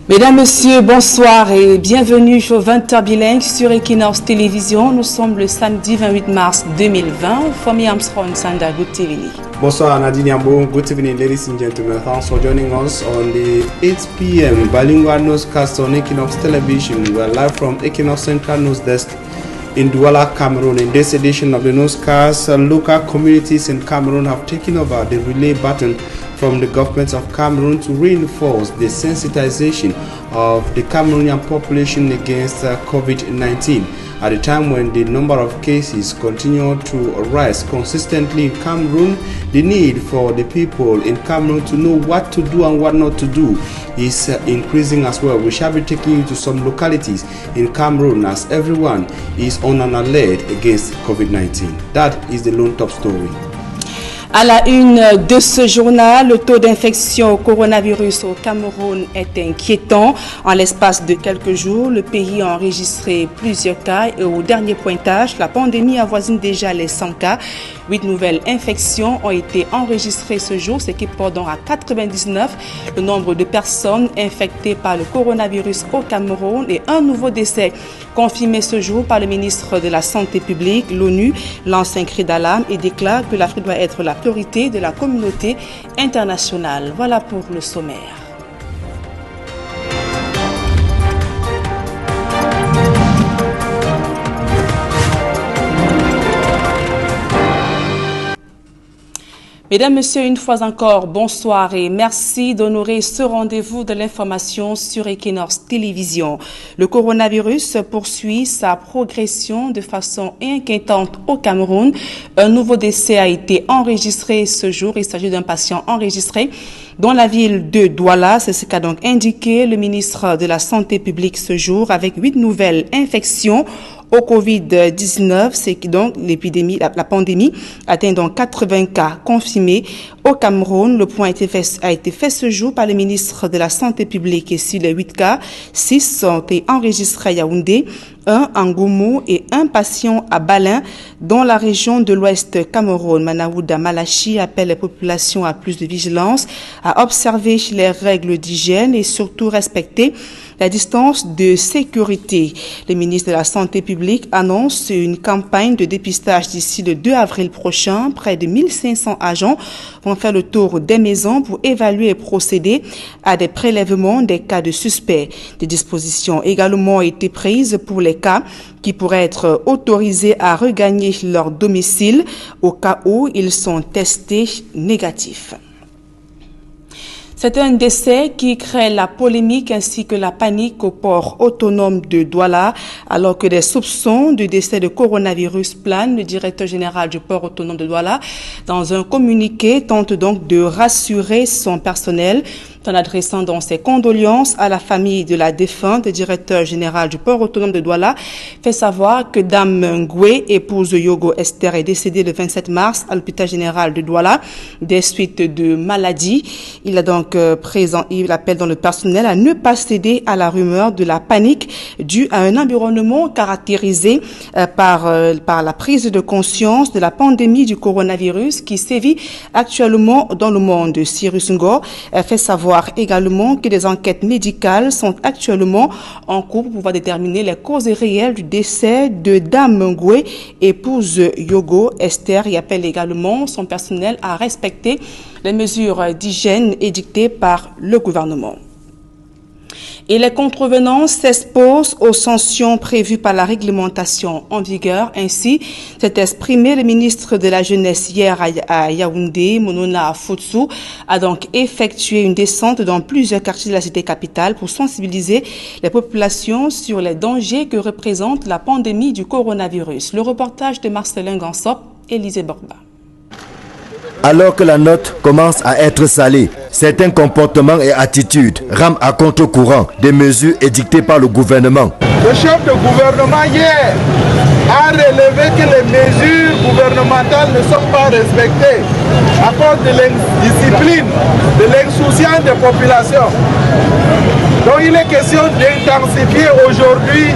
Mesdames, Messieurs, bonsoir et bienvenue au 20h bilingue sur Equinox Télévision. Nous sommes le samedi 28 mars 2020. Femi Armstrong Sanda, good evening. Bonsoir Nadine Yambo, good evening ladies and gentlemen. Thanks for joining us on the 8 p.m. bilingual newscast on Equinox Television. We're live from Equinox Central News Desk in Douala, Cameroon. In this edition of the newscast, local communities in Cameroon have taken over the relay baton from the government of Cameroon to reinforce the sensitization of the Cameroonian population against COVID-19. At a time when the number of cases continue to rise consistently in Cameroon, the need for the people in Cameroon to know what to do and what not to do is increasing as well. We shall be taking you to some localities in Cameroon as everyone is on an alert against COVID-19. That is the Lone Top story. À la une de ce journal, le taux d'infection au coronavirus au Cameroun est inquiétant. En l'espace de quelques jours, le pays a enregistré plusieurs cas et au dernier pointage, la pandémie avoisine déjà les 100 cas. 8 nouvelles infections ont été enregistrées ce jour, ce qui porte donc à 99 le nombre de personnes infectées par le coronavirus au Cameroun et un nouveau décès confirmé ce jour par le ministre de la Santé publique. L'ONU lance un cri d'alarme et déclare que l'Afrique doit être la priorité de la communauté internationale. Voilà pour le sommaire. Mesdames, Messieurs, une fois encore, bonsoir et merci d'honorer ce rendez-vous de l'information sur Equinox Télévision. Le coronavirus poursuit sa progression de façon inquiétante au Cameroun. Un nouveau décès a été enregistré ce jour. Il s'agit d'un patient enregistré dans la ville de Douala. C'est ce qu'a donc indiqué le ministre de la Santé publique ce jour avec 8 nouvelles infections au Covid-19, c'est que donc l'épidémie, la pandémie atteint donc 80 cas confirmés au Cameroun. Le point a été fait ce jour par le ministre de la Santé publique et sur les 8 cas, 6 sont enregistrés à Yaoundé, 1 à Ngoumou et 1 patient à Balin dans la région de l'Ouest Cameroun. Manaouda Malachi appelle les populations à plus de vigilance, à observer les règles d'hygiène et surtout respecter la distance de sécurité. Le ministre de la Santé publique annonce une campagne de dépistage d'ici le 2 avril prochain. Près de 1500 agents vont faire le tour des maisons pour évaluer et procéder à des prélèvements des cas de suspects. Des dispositions également ont été prises pour les cas qui pourraient être autorisés à regagner leur domicile au cas où ils sont testés négatifs. C'est un décès qui crée la polémique ainsi que la panique au port autonome de Douala. Alors que des soupçons de décès de coronavirus planent, le directeur général du port autonome de Douala, dans un communiqué, tente donc de rassurer son personnel en adressant donc ses condoléances à la famille de la défunte. Le directeur général du port autonome de Douala fait savoir que Dame Ngwe, épouse de Yogo Esther, est décédée le 27 mars à l'hôpital général de Douala des suites de maladie. Il a donc il appelle dans le personnel à ne pas céder à la rumeur de la panique due à un environnement caractérisé par la prise de conscience de la pandémie du coronavirus qui sévit actuellement dans le monde. Cyrus Ngor fait savoir également que des enquêtes médicales sont actuellement en cours pour pouvoir déterminer les causes réelles du décès de Dame Ngwe, épouse Yogo Esther. Il appelle également son personnel à respecter les mesures d'hygiène édictées par le gouvernement. Et les contrevenants s'exposent aux sanctions prévues par la réglementation en vigueur. Ainsi, s'est exprimé le ministre de la Jeunesse hier à Yaoundé. Monona Futsu a donc effectué une descente dans plusieurs quartiers de la cité capitale pour sensibiliser les populations sur les dangers que représente la pandémie du coronavirus. Le reportage de Marcelin Gansop, Élisée Borba. Alors que la note commence à être salée, certains comportements et attitudes rament à contre-courant des mesures édictées par le gouvernement. Le chef de gouvernement hier a relevé que les mesures gouvernementales ne sont pas respectées à cause de l'indiscipline, de l'insouciance des populations. Donc il est question d'intensifier aujourd'hui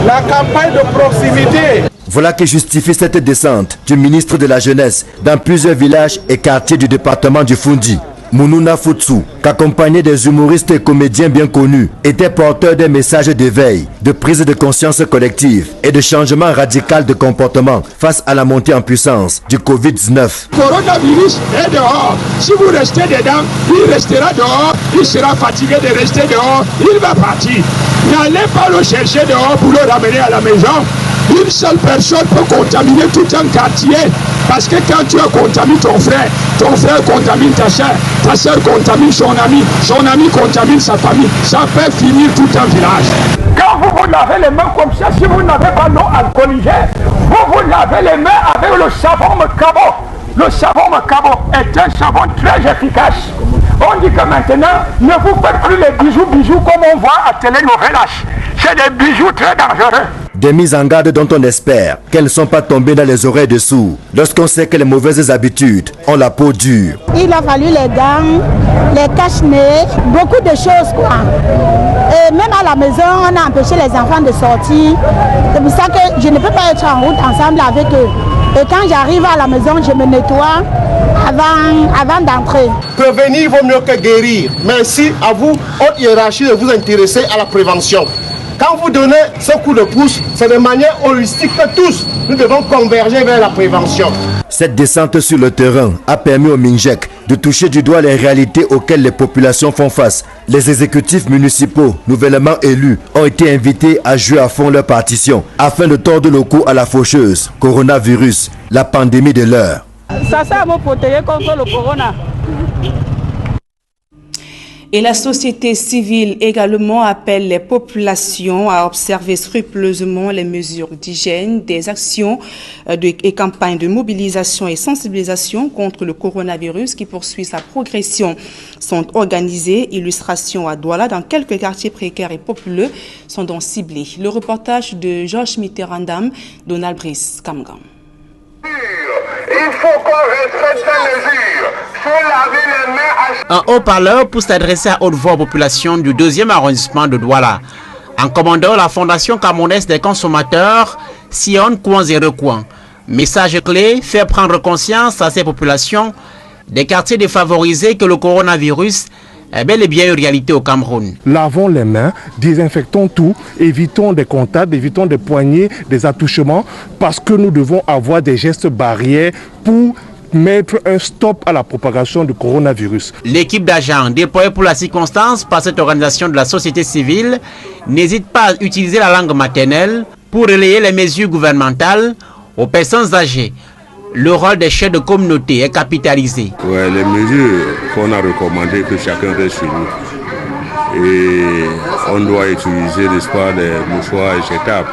la campagne de proximité. Voilà qui justifie cette descente du ministre de la Jeunesse dans plusieurs villages et quartiers du département du Fundi. Mounouna Futsu, qu'accompagné des humoristes et comédiens bien connus, était porteur des messages d'éveil, de prise de conscience collective et de changement radical de comportement face à la montée en puissance du Covid-19. Coronavirus est dehors. Si vous restez dedans, il restera dehors. Il sera fatigué de rester dehors. Il va partir. N'allez pas le chercher dehors pour le ramener à la maison. Une seule personne peut contaminer tout un quartier. Parce que quand tu as contaminé ton frère contamine ta soeur contamine son ami contamine sa famille. Ça peut finir tout un village. Quand vous lavez les mains comme ça, si vous n'avez pas l'eau alcoolisée, vous lavez les mains avec le savon Macabo. Le savon Macabo est un savon très efficace. On dit que maintenant, ne vous faites plus les bijoux comme on voit à télénovelas. C'est des bijoux très dangereux. Des mises en garde dont on espère qu'elles ne sont pas tombées dans les oreilles de sourds lorsqu'on sait que les mauvaises habitudes ont la peau dure. Il a fallu les dents, les cache-nez, beaucoup de choses quoi. Et même à la maison, on a empêché les enfants de sortir. C'est pour ça que je ne peux pas être en route ensemble avec eux. Et quand j'arrive à la maison, je me nettoie avant d'entrer. Prévenir vaut mieux que guérir. Merci à vous, haute hiérarchie, de vous intéresser à la prévention. Quand vous donnez ce coup de pouce, c'est de manière holistique que tous, nous devons converger vers la prévention. Cette descente sur le terrain a permis au MINJEC de toucher du doigt les réalités auxquelles les populations font face. Les exécutifs municipaux nouvellement élus ont été invités à jouer à fond leur partition afin de tordre le cou à la faucheuse coronavirus, la pandémie de l'heure. Ça sert à me protéger contre le corona. Et la société civile également appelle les populations à observer scrupuleusement les mesures d'hygiène, des actions et campagnes de mobilisation et sensibilisation contre le coronavirus qui poursuit sa progression. Sont organisées illustrations à Douala dans quelques quartiers précaires et populeux sont donc ciblés. Le reportage de Georges Mitterrandam, Donald Brice Kamgam. Il faut qu'on respecte les mesures. Faut laver les mains à... Un haut-parleur pour s'adresser à haute voix aux populations du 2e arrondissement de Douala. En commandant la Fondation camerounaise des consommateurs, Sion Coin Zéro Coin. Message clé, faire prendre conscience à ces populations des quartiers défavorisés que le coronavirus est bel et bien une réalité au Cameroun. Lavons les mains, désinfectons tout, évitons des contacts, évitons des poignées, des attouchements, parce que nous devons avoir des gestes barrières pour mettre un stop à la propagation du coronavirus. L'équipe d'agents déployée pour la circonstance par cette organisation de la société civile n'hésite pas à utiliser la langue maternelle pour relayer les mesures gouvernementales aux personnes âgées. Le rôle des chefs de communauté est capitalisé. Ouais, les mesures qu'on a recommandées que chacun reste chez nous. Et on doit utiliser, n'est-ce pas, les mouchoirs jetables.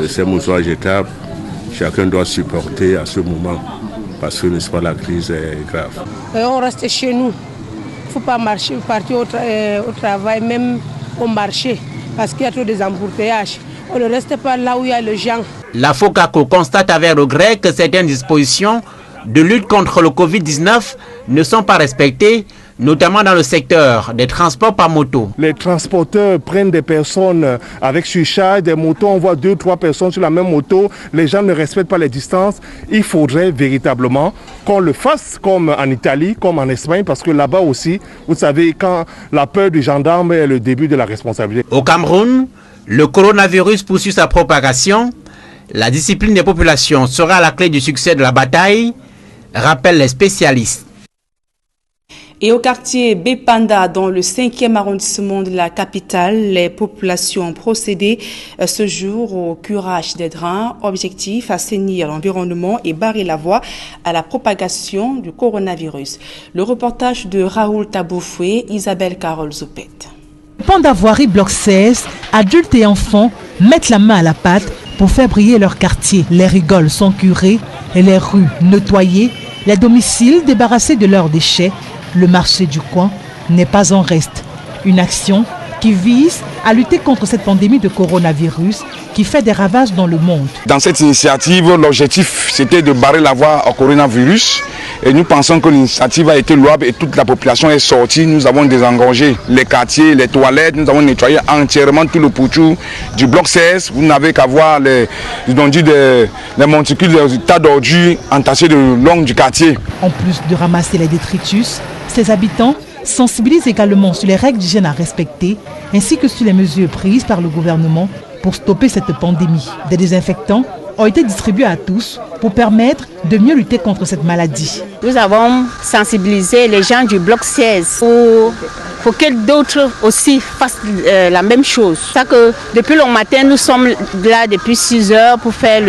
Ces mouchoirs jetables, chacun doit supporter à ce moment. Parce que, n'est-ce pas, la crise est grave. On reste chez nous. Il ne faut pas marcher, partir au travail, même au marché, parce qu'il y a trop des embouteillages. On ne reste pas là où il y a les gens. La FOCACO constate avec regret que certaines dispositions de lutte contre le Covid-19 ne sont pas respectées, notamment dans le secteur des transports par moto. Les transporteurs prennent des personnes avec surcharge, des motos, on voit 2-3 personnes sur la même moto, les gens ne respectent pas les distances. Il faudrait véritablement qu'on le fasse comme en Italie, comme en Espagne, parce que là-bas aussi, vous savez, quand la peur du gendarme est le début de la responsabilité. Au Cameroun, le coronavirus poursuit sa propagation. La discipline des populations sera la clé du succès de la bataille, rappellent les spécialistes. Et au quartier Bepanda, dans le 5e arrondissement de la capitale, les populations ont procédé ce jour au curage des drains. Objectif, assainir l'environnement et barrer la voie à la propagation du coronavirus. Le reportage de Raoul Taboufoué, Isabelle Carole Zoupet. Panda Voirie Bloc 16, adultes et enfants mettent la main à la pâte pour faire briller leur quartier. Les rigoles sont curées et les rues nettoyées, les domiciles débarrassés de leurs déchets. Le marché du coin n'est pas en reste. Une action qui vise à lutter contre cette pandémie de coronavirus qui fait des ravages dans le monde. Dans cette initiative, l'objectif c'était de barrer la voie au coronavirus. Et nous pensons que l'initiative a été louable et toute la population est sortie. Nous avons désengorgé les quartiers, les toilettes, nous avons nettoyé entièrement tout le pouchou du bloc 16. Vous n'avez qu'à voir les monticules, les tas d'ordures entassés le long du quartier. En plus de ramasser les détritus, Ses habitants sensibilisent également sur les règles d'hygiène à respecter ainsi que sur les mesures prises par le gouvernement pour stopper cette pandémie. Des désinfectants ont été distribués à tous pour permettre de mieux lutter contre cette maladie. Nous avons sensibilisé les gens du bloc 16 pour que d'autres aussi fassent la même chose. C'est ça que depuis le matin, nous sommes là depuis 6 heures pour faire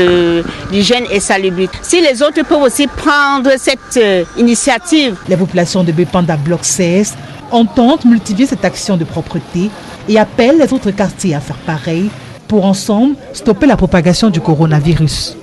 l'hygiène et salubrité. Si les autres peuvent aussi prendre cette initiative. Les populations de Bépanda bloc 16 entendent multiplier cette action de propreté et appellent les autres quartiers à faire pareil pour ensemble stopper la propagation du coronavirus.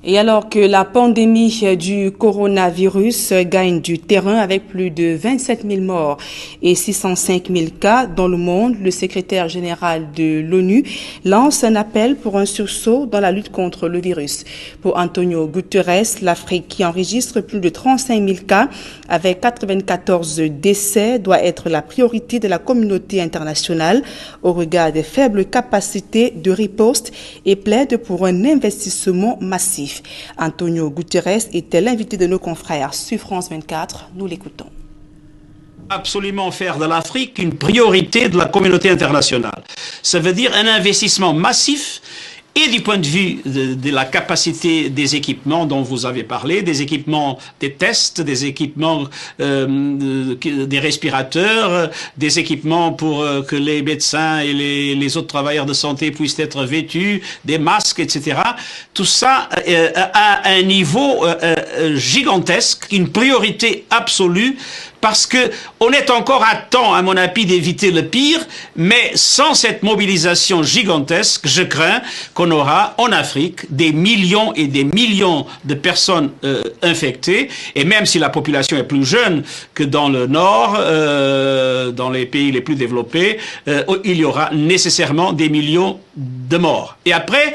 Et alors que la pandémie du coronavirus gagne du terrain avec plus de 27 000 morts et 605 000 cas dans le monde, le secrétaire général de l'ONU lance un appel pour un sursaut dans la lutte contre le virus. Pour Antonio Guterres, l'Afrique qui enregistre plus de 35 000 cas avec 94 décès doit être la priorité de la communauté internationale au regard des faibles capacités de riposte et plaide pour un investissement massif. Antonio Guterres était l'invité de nos confrères sur France 24. Nous l'écoutons. Absolument faire de l'Afrique une priorité de la communauté internationale. Ça veut dire un investissement massif et du point de vue de la capacité des équipements dont vous avez parlé, des équipements des tests, des équipements des respirateurs, des équipements pour que les médecins et les autres travailleurs de santé puissent être vêtus, des masques, etc. Tout ça à un niveau gigantesque, une priorité absolue, parce que on est encore à temps, à mon avis, d'éviter le pire, mais sans cette mobilisation gigantesque, je crains qu'on aura en Afrique des millions et des millions de personnes infectées, et même si la population est plus jeune que dans le Nord, dans les pays les plus développés, il y aura nécessairement des millions de morts. Et après,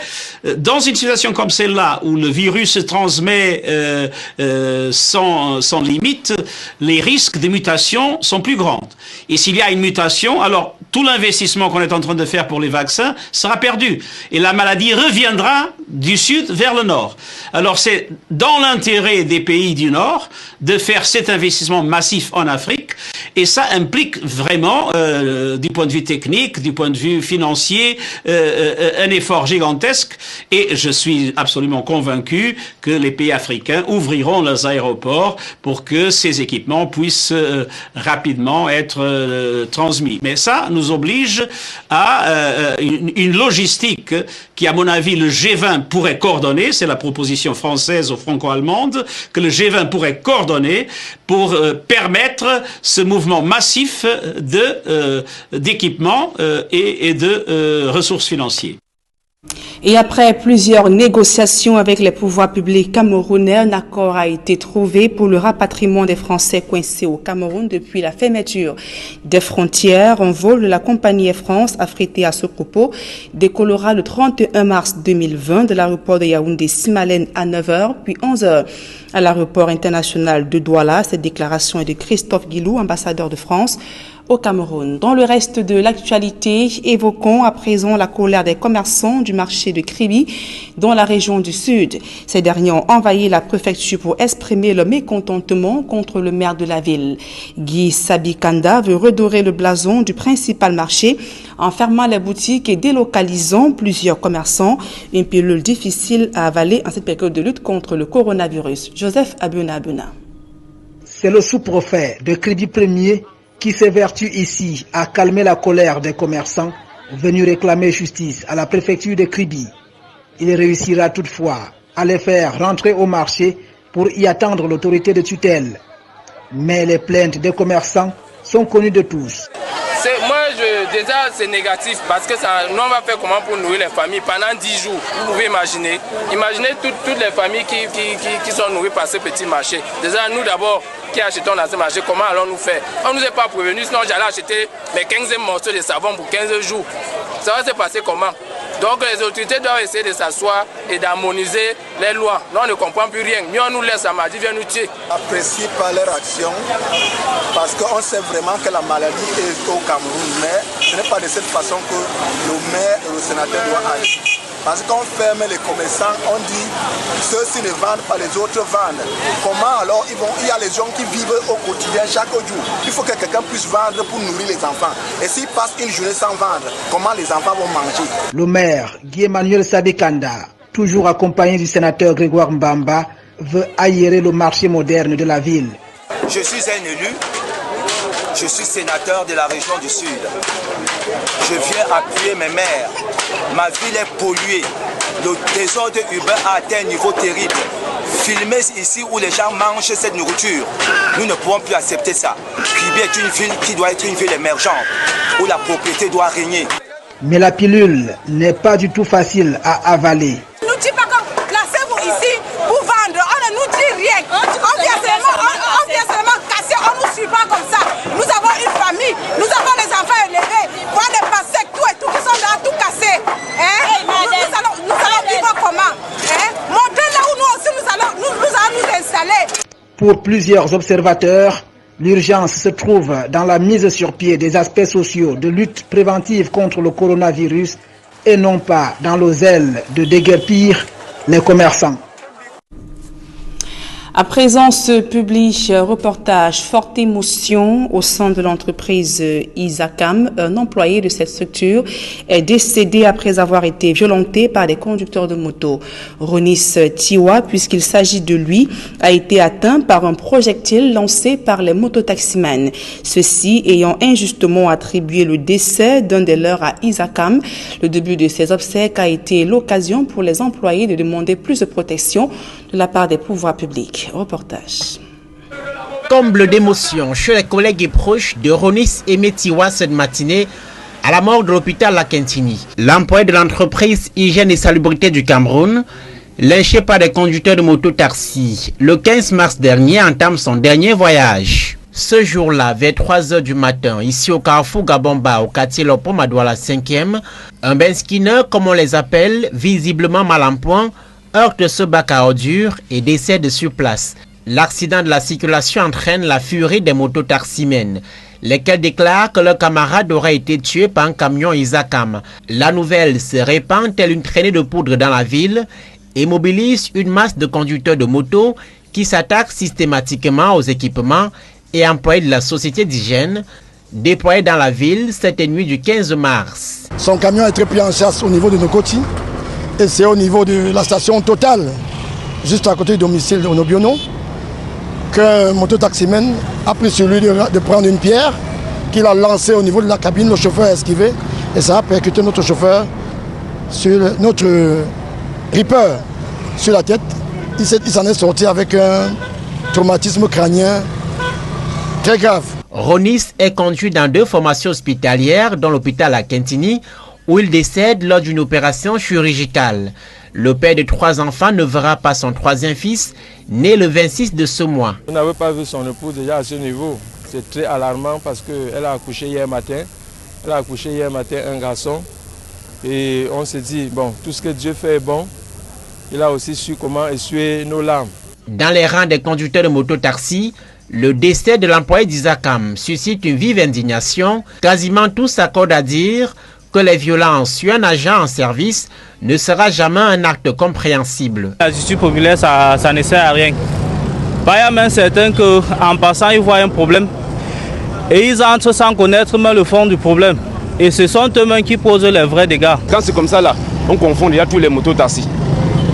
dans une situation comme celle-là, où le virus se transmet sans limite, les risques de mutations sont plus grandes. Et s'il y a une mutation, alors tout l'investissement qu'on est en train de faire pour les vaccins sera perdu. Et la maladie reviendra du sud vers le nord. Alors c'est dans l'intérêt des pays du nord de faire cet investissement massif en Afrique. Et ça implique vraiment, du point de vue technique, du point de vue financier, un effort gigantesque. Et je suis absolument convaincu que les pays africains ouvriront leurs aéroports pour que ces équipements puissent rapidement être transmis. Mais ça nous oblige à une logistique qui, à mon avis, le G20 pourrait coordonner. C'est la proposition française ou franco-allemande que le G20 pourrait coordonner pour permettre ce mouvement massif d'équipements et de ressources financières. Et après plusieurs négociations avec les pouvoirs publics camerounais, un accord a été trouvé pour le rapatriement des Français coincés au Cameroun depuis la fermeture des frontières. Un vol de la compagnie Air France affrété à ce propos décollera le 31 mars 2020 de l'aéroport de Yaoundé-Simalène à 9h, puis 11h à l'aéroport international de Douala. Cette déclaration est de Christophe Guilou, ambassadeur de France au Cameroun. Dans le reste de l'actualité, évoquons à présent la colère des commerçants du marché de Kribi dans la région du Sud. Ces derniers ont envahi la préfecture pour exprimer leur mécontentement contre le maire de la ville. Guy Sabikanda veut redorer le blason du principal marché en fermant les boutiques et délocalisant plusieurs commerçants. Une pilule difficile à avaler en cette période de lutte contre le coronavirus. Joseph Abuna. C'est le sous-préfet de Kribi Premier qui s'évertue ici à calmer la colère des commerçants venus réclamer justice à la préfecture de Kribi. Il réussira toutefois à les faire rentrer au marché pour y attendre l'autorité de tutelle. Mais les plaintes des commerçants sont connues de tous. Déjà c'est négatif parce que ça, nous on va faire comment pour nourrir les familles pendant 10 jours. Vous pouvez imaginer toutes les familles qui sont nourries par ce petit marché. Déjà nous d'abord qui achetons dans ce marché, comment allons-nous faire? On ne nous est pas prévenu, sinon j'allais acheter mes 15 morceaux de savon pour 15 jours. Ça va se passer comment? Donc les autorités doivent essayer de s'asseoir et d'harmoniser les lois. Là, on ne comprend plus rien. Mieux on nous laisse, Amadi vient nous tuer. Apprécie pas leur action parce qu'on sait vraiment que la maladie est au Cameroun, mais ce n'est pas de cette façon que le maire et le sénateur doivent agir. Parce qu'on ferme les commerçants, on dit ceux-ci ne vendent pas, les autres vendent. Comment alors il y a les gens qui vivent au quotidien chaque jour. Il faut que quelqu'un puisse vendre pour nourrir les enfants. Et s'ils passent une journée sans vendre, comment les enfants vont manger? Le maire Guy-Emmanuel Sabekanda, toujours accompagné du sénateur Grégoire Mbamba, veut aérer le marché moderne de la ville. Je suis un élu, je suis sénateur de la région du Sud. Je viens appuyer mes maires. Ma ville est polluée. Le désordre urbain a atteint un niveau terrible. Filmer ici où les gens mangent cette nourriture, nous ne pouvons plus accepter ça. Kribi est une ville qui doit être une ville émergente, où la propriété doit régner. Mais la pilule n'est pas du tout facile à avaler. Ne nous dit pas comme placez-vous ici pour vendre. On ne nous dit rien. On vient seulement casser. On ne nous suit pas comme ça. Nous avons une famille. Nous avons les enfants élevés. Voir les passés, tout et tout qui sont là, tout cassé. Nous allons vivre comment? Montrez là où nous aussi nous allons nous installer. Pour plusieurs observateurs, l'urgence se trouve dans la mise sur pied des aspects sociaux de lutte préventive contre le coronavirus et non pas dans le zèle de déguerpir les commerçants. À présent, se publie un reportage forte émotion au sein de l'entreprise Isacam. Un employé de cette structure est décédé après avoir été violenté par des conducteurs de moto. Ronis Tiwa, puisqu'il s'agit de lui, a été atteint par un projectile lancé par les mototaximans. Ceux-ci ayant injustement attribué le décès d'un des leurs à Isacam. Le début de ces obsèques a été l'occasion pour les employés de demander plus de protection de la part des pouvoirs publics. Reportage. Comble d'émotion chez les collègues et proches de Ronis Aimé Tiwa cette matinée à la mort de l'hôpital La Quintini. L'employé de l'entreprise Hygiène et Salubrité du Cameroun, lynché par des conducteurs de moto-taxi, le 15 mars dernier entame son dernier voyage. Ce jour-là, vers 3h du matin, ici au carrefour Gabomba, au quartier Lopom à Douala 5e, un Ben Skinner, comme on les appelle, visiblement mal en point, heurte ce bac à ordures et décède sur place. L'accident de la circulation entraîne la furie des mototaximens, lesquels déclarent que leur camarade aurait été tué par un camion Isacam. La nouvelle se répand telle une traînée de poudre dans la ville et mobilise une masse de conducteurs de moto qui s'attaquent systématiquement aux équipements et employés de la société d'hygiène déployés dans la ville cette nuit du 15 mars. Son camion est très pris en chasse au niveau de Nokoti. Et c'est au niveau de la station Total, juste à côté du domicile de Onobiono, qu'un mototaximan a pris sur lui de prendre une pierre qu'il a lancée au niveau de la cabine. Le chauffeur a esquivé et ça a percuté notre chauffeur sur notre Reaper sur la tête. Il s'en est sorti avec un traumatisme crânien très grave. Ronis est conduit dans 2 formations hospitalières, dont l'hôpital à Quintini, où il décède lors d'une opération chirurgicale. Le père de 3 enfants ne verra pas son 3e fils, né le 26 de ce mois. On n'avait pas vu son épouse déjà à ce niveau. C'est très alarmant parce qu'elle a accouché hier matin. Elle a accouché hier matin un garçon. Et on s'est dit, bon, tout ce que Dieu fait est bon. Il a aussi su comment essuyer nos larmes. Dans les rangs des conducteurs de moto-taxi, le décès de l'employé d'Isacam suscite une vive indignation. Quasiment tous s'accordent à dire que les violences sur un agent en service ne sera jamais un acte compréhensible. La justice populaire, ça ne sert à rien. Il y a même certains qu'en passant, ils voient un problème et ils entrent sans connaître même le fond du problème. Et ce sont eux-mêmes qui posent les vrais dégâts. Quand c'est comme ça, là, on confond déjà tous les motos-taxis.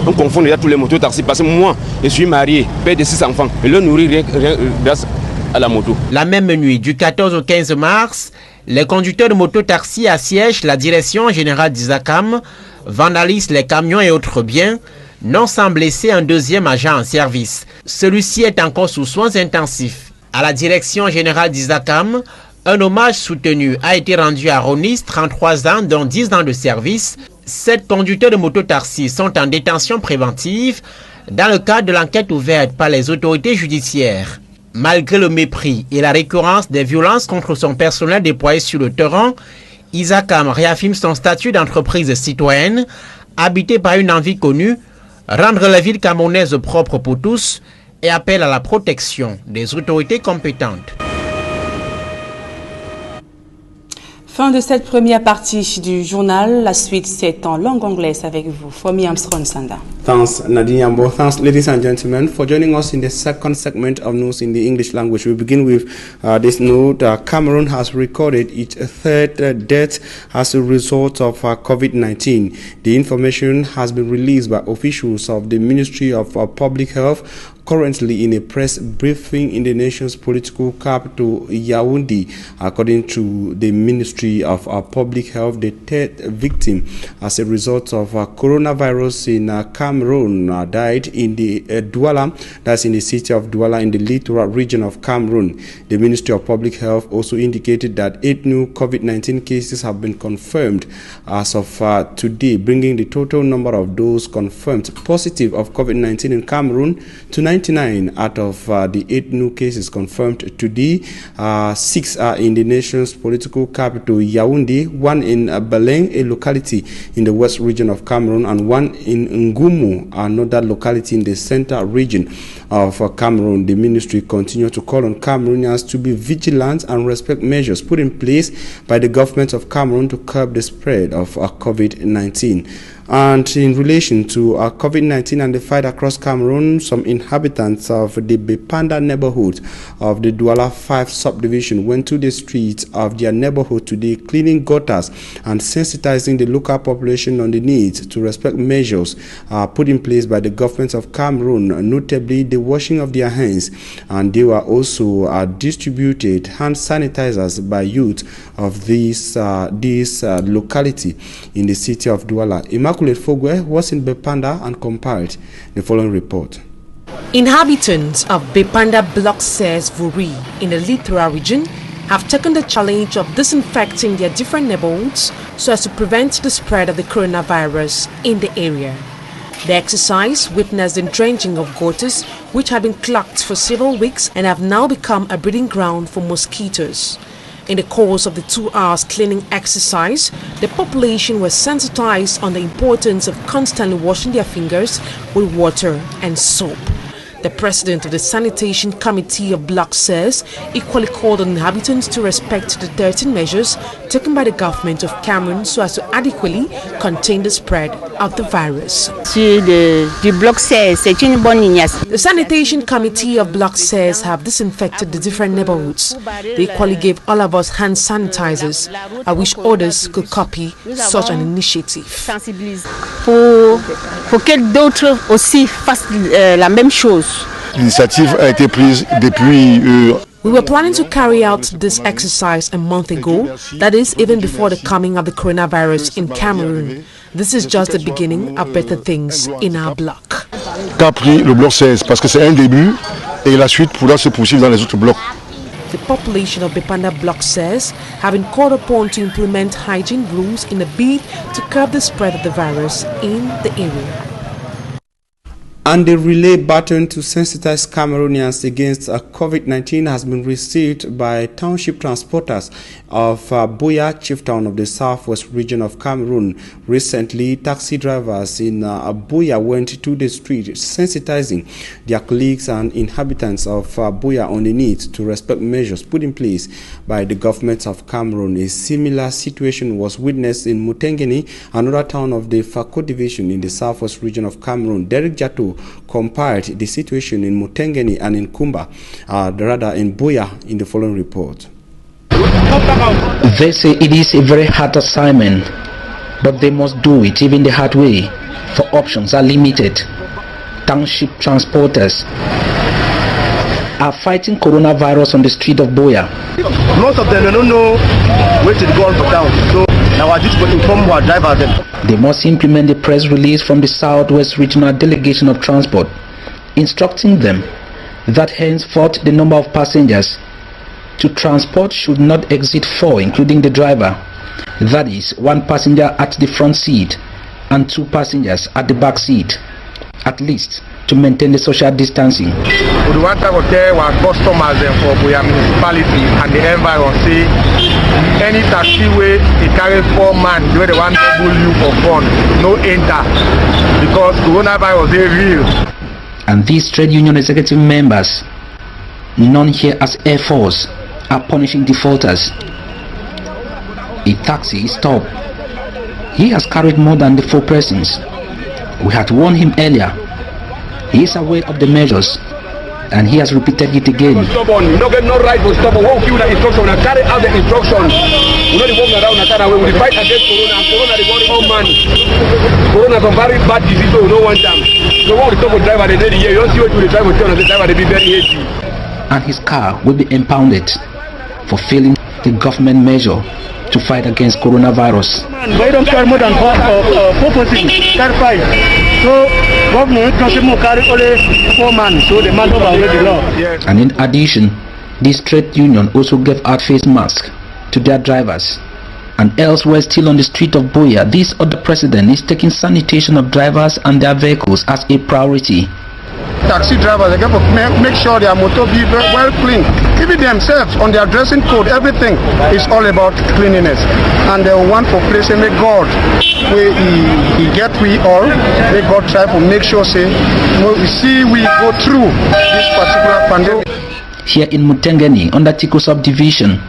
On confond déjà tous les motos-taxis parce que moi, je suis marié, père de 6 enfants. Et le nourrir rien grâce à la moto. La même nuit, du 14 au 15 mars, les conducteurs de moto-taxi assiègent la direction générale d'Isacam, vandalisent les camions et autres biens, non sans blesser un 2e agent en service. Celui-ci est encore sous soins intensifs. À la direction générale d'Isacam, un hommage soutenu a été rendu à Ronis, 33 ans, dont 10 ans de service. 7 conducteurs de moto-taxi sont en détention préventive dans le cadre de l'enquête ouverte par les autorités judiciaires. Malgré le mépris et la récurrence des violences contre son personnel déployé sur le terrain, Isacam réaffirme son statut d'entreprise citoyenne, habitée par une envie connue, rendre la ville camerounaise propre pour tous et appelle à la protection des autorités compétentes. Fin de cette première partie du journal. La suite, c'est en langue anglaise avec vous. Fomi Armstrong Sanda. Thanks, Nadine Yambo. Thanks, ladies and gentlemen, for joining us in the second segment of news in the English language. We begin with this note. Cameroon has recorded its third death as a result of COVID-19. The information has been released by officials of the Ministry of Public Health currently in a press briefing in the nation's political capital, Yaoundé. According to the Ministry of Public Health, the third victim as a result of coronavirus in Cameroon died in the Douala, that's in the city of Douala in the littoral region of Cameroon. The Ministry of Public Health also indicated that 8 new COVID-19 cases have been confirmed as of today, bringing the total number of those confirmed positive of COVID-19 in Cameroon to 99 out of the 8 new cases confirmed today. 6 are in the nation's political capital, Yaoundé, 1 in Beleng, a locality in the west region of Cameroon, and 1 in Ngumu, another locality in the center region of Cameroon. The ministry continues to call on Cameroonians to be vigilant and respect measures put in place by the government of Cameroon to curb the spread of COVID-19. And in relation to COVID-19 and the fight across Cameroon, some inhabitants of the Bepanda neighborhood of the Douala 5 subdivision went to the streets of their neighborhood today, cleaning gutters and sensitizing the local population on the need to respect measures put in place by the government of Cameroon, notably the washing of their hands. And they were also distributed hand sanitizers by youth of this locality in the city of Douala. Immaculate Fogwe was in Bepanda and compiled the following report. Inhabitants of Bepanda Block 6 Vuri in the littoral region have taken the challenge of disinfecting their different neighborhoods so as to prevent the spread of the coronavirus in the area. The exercise witnessed the drenching of gutters which had been clogged for several weeks and have now become a breeding ground for mosquitoes. In the course of the 2 hours cleaning exercise, the population was sensitized on the importance of constantly washing their fingers with water and soap. The president of the Sanitation Committee of Block says equally called on inhabitants to respect the 13 measures taken by the government of Cameroon so as to adequately contain the spread of the virus. The Sanitation Committee of Block 6 have disinfected the different neighborhoods. They equally gave all of us hand sanitizers. I wish others could copy such an initiative. Pour que d'autres aussi fassent la même chose. L'initiative a été prise depuis We were planning to carry out this exercise a month ago, that is, even before the coming of the coronavirus in Cameroon. This is just the beginning of better things in our bloc. Qu'a pris le bloc 16 parce que c'est un début et la suite pourra se poursuivre dans les autres blocs. The population of Bepanda Block 6 have been called upon to implement hygiene rules in a bid to curb the spread of the virus in the area. And the relay baton to sensitize Cameroonians against COVID-19 has been received by township transporters of Buea Chieftown of the southwest region of Cameroon. Recently, taxi drivers in Buea went to the street sensitizing their colleagues and inhabitants of Buea on the need to respect measures put in place by the government of Cameroon. A similar situation was witnessed in Mutengeni, another town of the Fako division in the southwest region of Cameroon. Derek Jato compared the situation in Mutengeni and in Kumba, rather in Buea, in the following report. They say it is a very hard assignment, but they must do it even the hard way, for options are limited. Township transporters are fighting coronavirus on the street of Buea. Most of them don't know where to go on for town, so now I just inform our drivers them. They must implement the press release from the Southwest Regional Delegation of Transport, instructing them that henceforth the number of passengers to transport should not exceed 4, including the driver. That is, 1 passenger at the front seat and 2 passengers at the back seat, at least to maintain the social distancing. We want to tell our customers for Buea municipality and the environment, say any taxiway it carries 4 man, where they want double you for fun, no enter, because coronavirus is real. And these trade union executive members, known here as Air Force, are punishing defaulters. A taxi is stopped. He has carried more than the 4 persons. We had warned him earlier. He is aware of the measures, and he has repeated it again. Stubborn, you don't get no right to stubborn. Won't give the instruction, and carry out the instructions. You know the walk around the car, we will fight against corona, and corona the body all man. Corona is a very bad disease, so no one time. So what the top of driver they did here, you don't see what the driver tell us, the driver they be very hasty. And his car will be impounded for failing the government measure to fight against coronavirus. They don't carry more than 4 persons, carry 5. So government don't carry only 4 men, so the man don't obey the law. Yes. And in addition, this trade union also gave out face masks to their drivers. And elsewhere still on the street of Buea, this other president is taking sanitation of drivers and their vehicles as a priority. Taxi drivers, they have to make sure their motor be very well clean. Even themselves, on their dressing code, everything is all about cleanliness. And they want for place and make God, where he get we all, make God try to make sure, say, we go through this particular pandemic. Here in Mutengeni, under Tiko subdivision,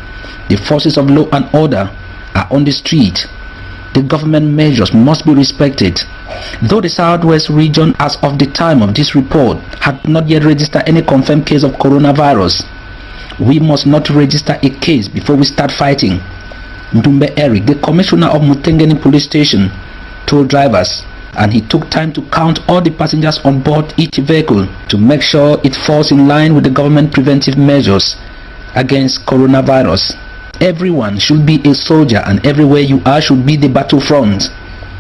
the forces of law and order are on the street. The government measures must be respected. Though the Southwest region, as of the time of this report, had not yet registered any confirmed case of coronavirus, we must not register a case before we start fighting. Ndumbe Eric, the commissioner of Mutengeni police station, told drivers, and he took time to count all the passengers on board each vehicle to make sure it falls in line with the government preventive measures against coronavirus. Everyone should be a soldier, and everywhere you are should be the battlefront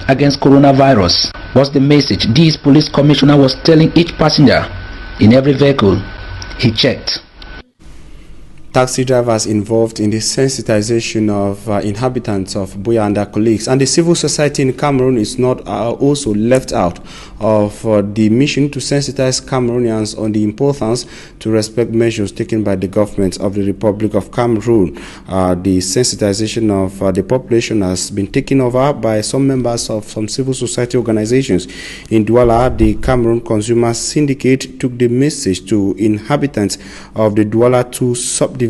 against coronavirus, was the message this police commissioner was telling each passenger in every vehicle he checked. Taxi drivers involved in the sensitization of inhabitants of Buea and their colleagues, and the civil society in Cameroon is not also left out of the mission to sensitize Cameroonians on the importance to respect measures taken by the government of the Republic of Cameroon. The sensitization of the population has been taken over by some members of some civil society organizations. In Douala, the Cameroon Consumer Syndicate took the message to inhabitants of the Douala 2 subdivision.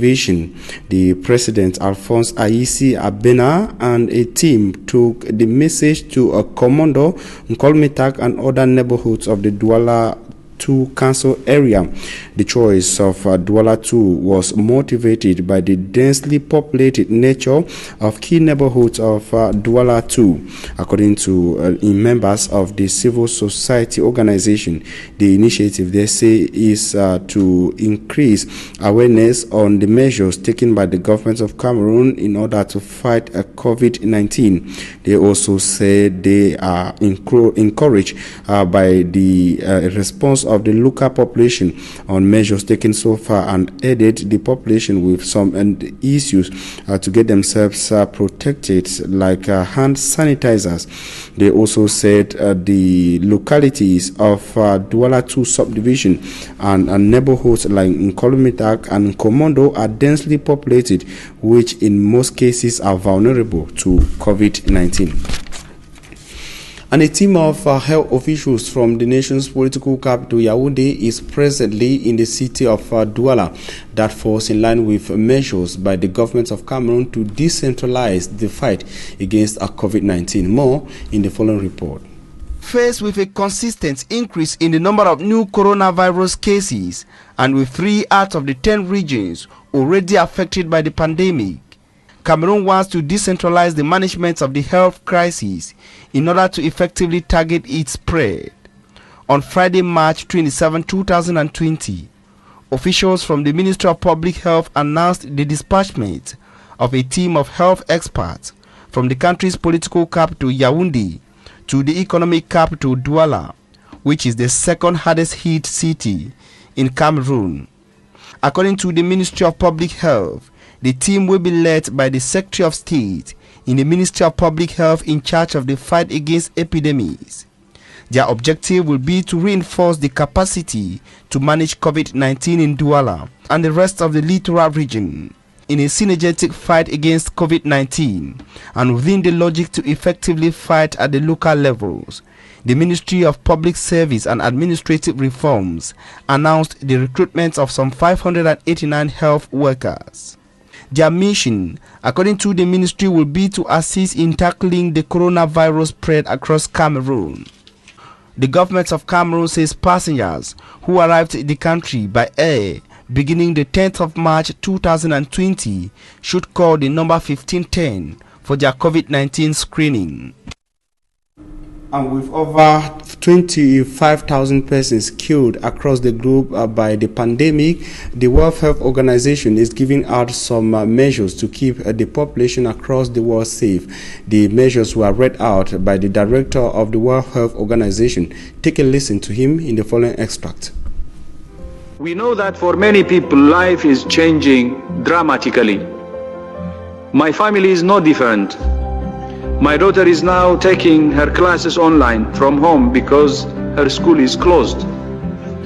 The president, Alphonse Aïssi Abena, and a team took the message to a Commando, Nkolmetak, and other neighborhoods of the Douala 2 council area. The choice of Douala 2 was motivated by the densely populated nature of key neighborhoods of Douala 2. According to members of the civil society organization, the initiative, they say, is to increase awareness on the measures taken by the government of Cameroon in order to fight COVID-19. They also say they are encouraged by the response of the local population on measures taken so far, and aided the population with some issues to get themselves protected, like hand sanitizers. They also said the localities of Douala 2 subdivision and neighborhoods like Nkolomitak and Commando are densely populated, which in most cases are vulnerable to COVID-19. And a team of health officials from the nation's political capital, Yaoundé, is presently in the city of Douala. That falls in line with measures by the government of Cameroon to decentralize the fight against COVID-19. More in the following report. Faced with a consistent increase in the number of new coronavirus cases, and with 3 out of the 10 regions already affected by the pandemic, Cameroon wants to decentralize the management of the health crisis in order to effectively target its spread. On Friday, March 27, 2020, officials from the Ministry of Public Health announced the dispatchment of a team of health experts from the country's political capital, Yaoundé, to the economic capital, Douala, which is the second hardest hit city in Cameroon. According to the Ministry of Public Health, the team will be led by the Secretary of State in the Ministry of Public Health in charge of the fight against epidemics. Their objective will be to reinforce the capacity to manage COVID-19 in Douala and the rest of the littoral region. in a synergetic fight against COVID-19 and within the logic to effectively fight at the local levels. The Ministry of Public Service and Administrative Reforms announced the recruitment of some 589 health workers. Their mission, according to the ministry, will be to assist in tackling the coronavirus spread across Cameroon. The government of Cameroon says passengers who arrived in the country by air beginning the 10th of March 2020 should call the number 1510 for their COVID-19 screening. And with over 25,000 persons killed across the globe by the pandemic, the World Health Organization is giving out some measures to keep the population across the world safe. The measures were read out by the director of the World Health Organization. Take a listen to him in the following extract. We know that for many people, life is changing dramatically. My family is no different. My daughter is now taking her classes online from home because her school is closed.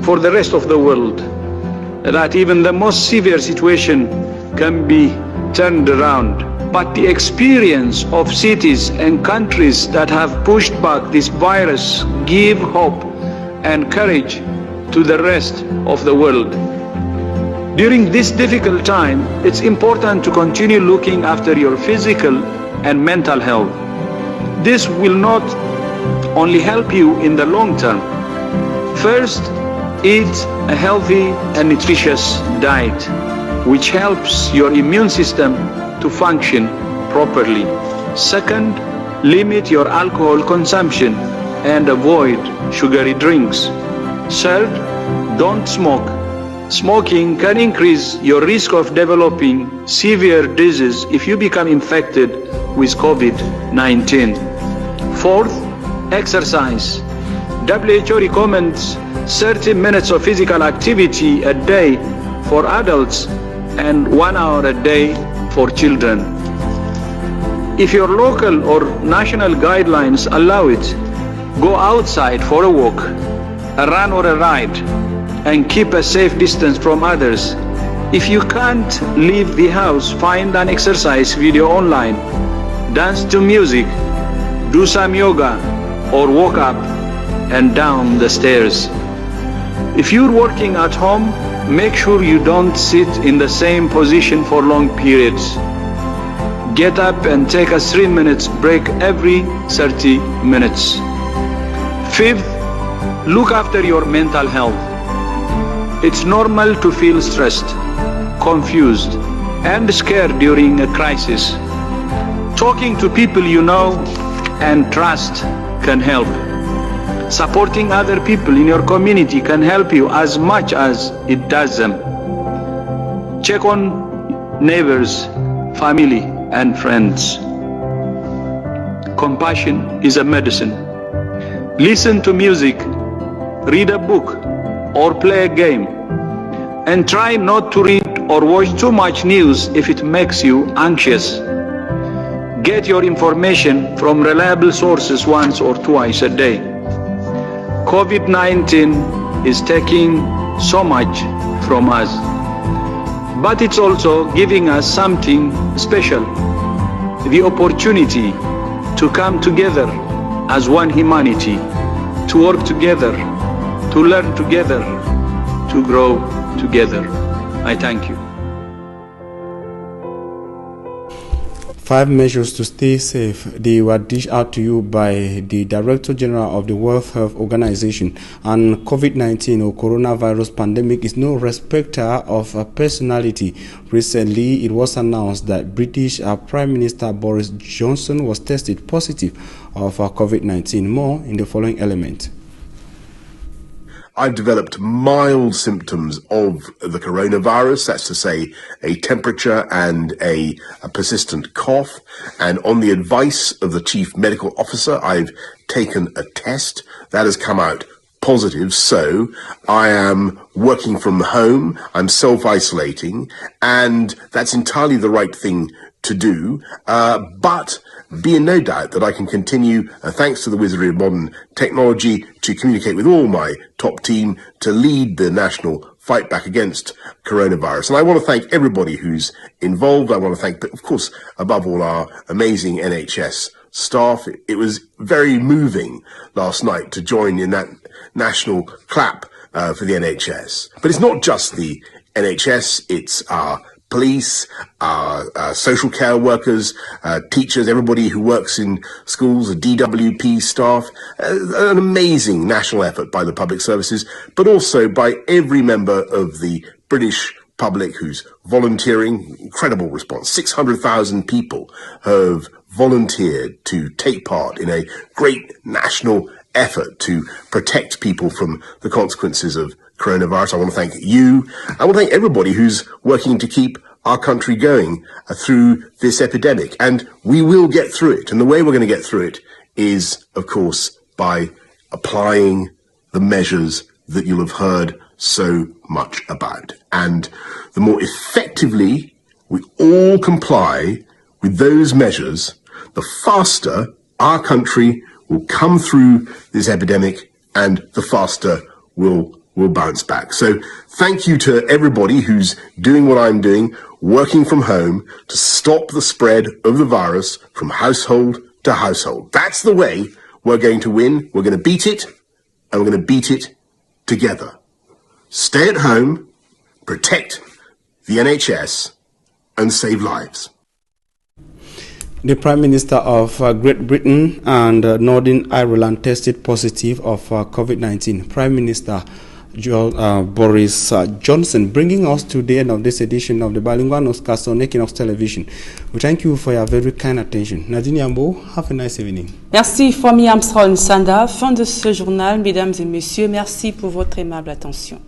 For the rest of the world, that even the most severe situation can be turned around. But the experience of cities and countries that have pushed back this virus give hope and courage to the rest of the world. During this difficult time, it's important to continue looking after your physical and mental health. This will not only help you in the long term. First, eat a healthy and nutritious diet, which helps your immune system to function properly. Second, limit your alcohol consumption and avoid sugary drinks. Third, don't smoke. Smoking can increase your risk of developing severe disease if you become infected with COVID-19. Fourth, exercise. WHO recommends 30 minutes of physical activity a day for adults and 1 hour a day for children. If your local or national guidelines allow it, go outside for a walk, a run or a ride, and keep a safe distance from others. If you can't leave the house, find an exercise video online, dance to music, do some yoga, or walk up and down the stairs. If you're working at home, make sure you don't sit in the same position for long periods. Get up and take a 3-minute break every 30 minutes. Fifth, look after your mental health. It's normal to feel stressed, confused, and scared during a crisis. Talking to people you know and trust can help. Supporting other people in your community can help you as much as it does them. Check on neighbors, family, and friends. Compassion is a medicine. Listen to music, read a book, or play a game. And try not to read or watch too much news if it makes you anxious. Get your information from reliable sources once or twice a day. COVID-19 is taking so much from us, but it's also giving us something special, the opportunity to come together as one humanity, to work together, to learn together, to grow together. I thank you. 5 measures to stay safe. They were dished out to you by the Director General of the World Health Organization. And COVID-19 or coronavirus pandemic is no respecter of personality. Recently, it was announced that British Prime Minister Boris Johnson was tested positive of COVID-19. More in the following element. I've developed mild symptoms of the coronavirus, that's to say a temperature and a persistent cough. And on the advice of the Chief Medical Officer, I've taken a test that has come out positive. So I am working from home, I'm self-isolating, and that's entirely the right thing to do. But be in no doubt that I can continue, thanks to the wizardry of modern technology, to communicate with all my top team to lead the national fight back against coronavirus. And I want to thank everybody who's involved. I want to thank, of course, above all, our amazing NHS staff. It was very moving last night to join in that national clap for the NHS. But it's not just the NHS, it's our police, our social care workers, teachers, everybody who works in schools, the DWP staff, an amazing national effort by the public services, but also by every member of the British public who's volunteering. Incredible response. 600,000 people have volunteered to take part in a great national effort to protect people from the consequences of coronavirus. I want to thank you. I want to thank everybody who's working to keep our country going through this epidemic. And we will get through it. And the way we're going to get through it is, of course, by applying the measures that you'll have heard so much about. And the more effectively we all comply with those measures, the faster our country will come through this epidemic and the faster we'll bounce back. So thank you to everybody who's doing what I'm doing, working from home to stop the spread of the virus from household to household. That's the way we're going to win. We're going to beat it, and we're going to beat it together. Stay at home, protect the NHS, and save lives. The Prime Minister of Great Britain and Northern Ireland tested positive of COVID-19. Prime Minister Boris Johnson, bringing us to the end of this edition of the Bilingual Newscast on Equinox Television. We thank you for your very kind attention. Nadine Yambo, have a nice evening. Merci, Fomi Armstrong Sanda. Fin de ce journal, mesdames et messieurs. Merci pour votre aimable attention.